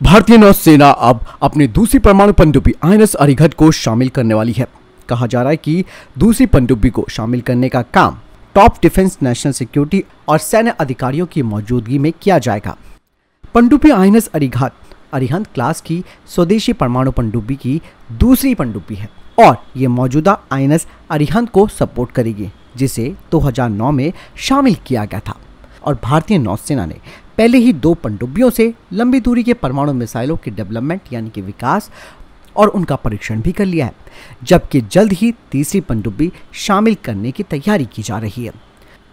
भारतीय नौसेना अब अपनी दूसरी परमाणु पनडुब्बी INS अरिहंत को शामिल करने वाली है। कहा जा रहा है कि दूसरी पनडुब्बी को शामिल करने का काम टॉप डिफेंस, नेशनल सिक्योरिटी और सैन्य अधिकारियों की मौजूदगी में किया जाएगा। पनडुब्बी INS अरिहंत क्लास की स्वदेशी परमाणु पनडुब्बी की दूसरी पनडुब्बी है और ये मौजूदा INS अरिहंत को सपोर्ट करेगी, जिसे 2009 में शामिल किया गया था। और भारतीय नौसेना ने पहले ही 2 पनडुब्बियों से लंबी दूरी के परमाणु मिसाइलों की डेवलपमेंट यानी कि विकास और उनका परीक्षण भी कर लिया है, जबकि जल्द ही तीसरी पनडुब्बी शामिल करने की तैयारी की जा रही है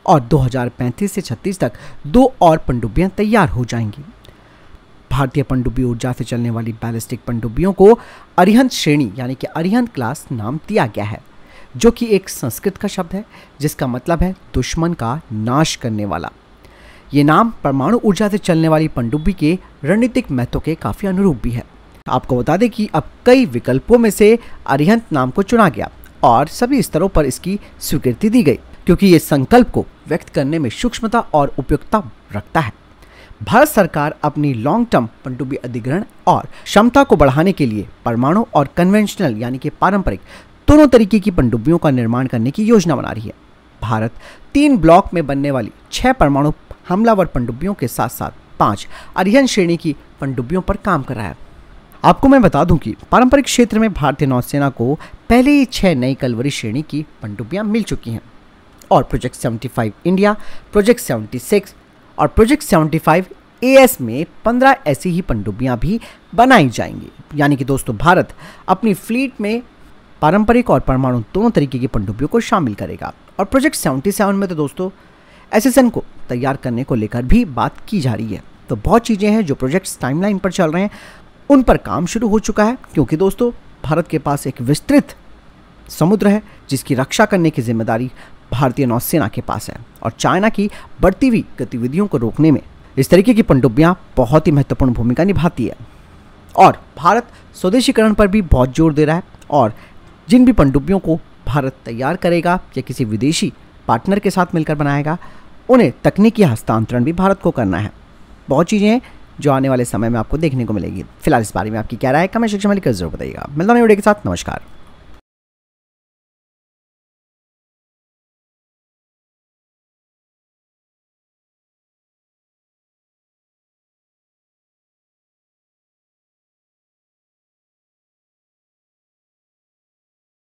और 2035 से 36 तक 2 और पनडुब्बियां तैयार हो जाएंगी। भारतीय पनडुब्बी ऊर्जा से चलने वाली बैलिस्टिक पनडुब्बियों को अरिहंत श्रेणी यानी कि अरिहंत क्लास नाम दिया गया है, जो कि एक संस्कृत का शब्द है जिसका मतलब है दुश्मन का नाश करने वाला। ये नाम परमाणु ऊर्जा से चलने वाली पनडुब्बी के रणनीतिक महत्व के काफी अनुरूप भी है। आपको बता दें कि अब कई विकल्पों में से अरिहंत नाम को चुना गया और सभी स्तरों पर इसकी स्वीकृति दी गई, क्योंकि ये संकल्प को व्यक्त करने में सूक्ष्मता और उपयुक्तता रखता है। भारत सरकार अपनी लॉन्ग टर्म पनडुब्बी अधिग्रहण और क्षमता को बढ़ाने के लिए परमाणु और कन्वेंशनल यानी कि पारंपरिक दोनों तरीके की पनडुब्बियों का निर्माण करने की योजना बना रही है। भारत 3 ब्लॉक में बनने वाली 6 परमाणु हमलावर पनडुब्बियों के साथ साथ 5 अरिहंत श्रेणी की पनडुब्बियों पर काम कर रहा है। आपको मैं बता दूं कि पारंपरिक क्षेत्र में भारतीय नौसेना को पहले ही 6 नई कलवरी श्रेणी की पनडुब्बियां मिल चुकी हैं और प्रोजेक्ट 75 इंडिया, प्रोजेक्ट 76 और प्रोजेक्ट 75 AS में 15 ऐसी ही पनडुब्बियां भी बनाई जाएंगी। यानी कि दोस्तों, भारत अपनी फ्लीट में पारंपरिक और परमाणु दोनों तरीके की पनडुब्बियों को शामिल करेगा। और प्रोजेक्ट 77 में तो दोस्तों SSN को तैयार करने को लेकर भी बात की जा रही है। तो बहुत चीज़ें हैं जो प्रोजेक्ट्स टाइमलाइन पर चल रहे हैं, उन पर काम शुरू हो चुका है, क्योंकि दोस्तों भारत के पास एक विस्तृत समुद्र है जिसकी रक्षा करने की जिम्मेदारी भारतीय नौसेना के पास है। और चाइना की बढ़ती हुई गतिविधियों को रोकने में इस तरीके की पनडुब्बियां बहुत ही महत्वपूर्ण भूमिका निभाती है। और भारत स्वदेशीकरण पर भी बहुत जोर दे रहा है और जिन भी पनडुब्बियों को भारत तैयार करेगा या किसी विदेशी पार्टनर के साथ मिलकर बनाएगा, उन्हें तकनीकी हस्तांतरण भी भारत को करना है। बहुत चीज़ें हैं जो आने वाले समय में आपको देखने को मिलेगी। फिलहाल इस बारे में आपकी क्या राय है, कमेंट सेक्शन में लिखकर जरूर बताइएगा। मिलता हूं वीडियो के साथ। नमस्कार।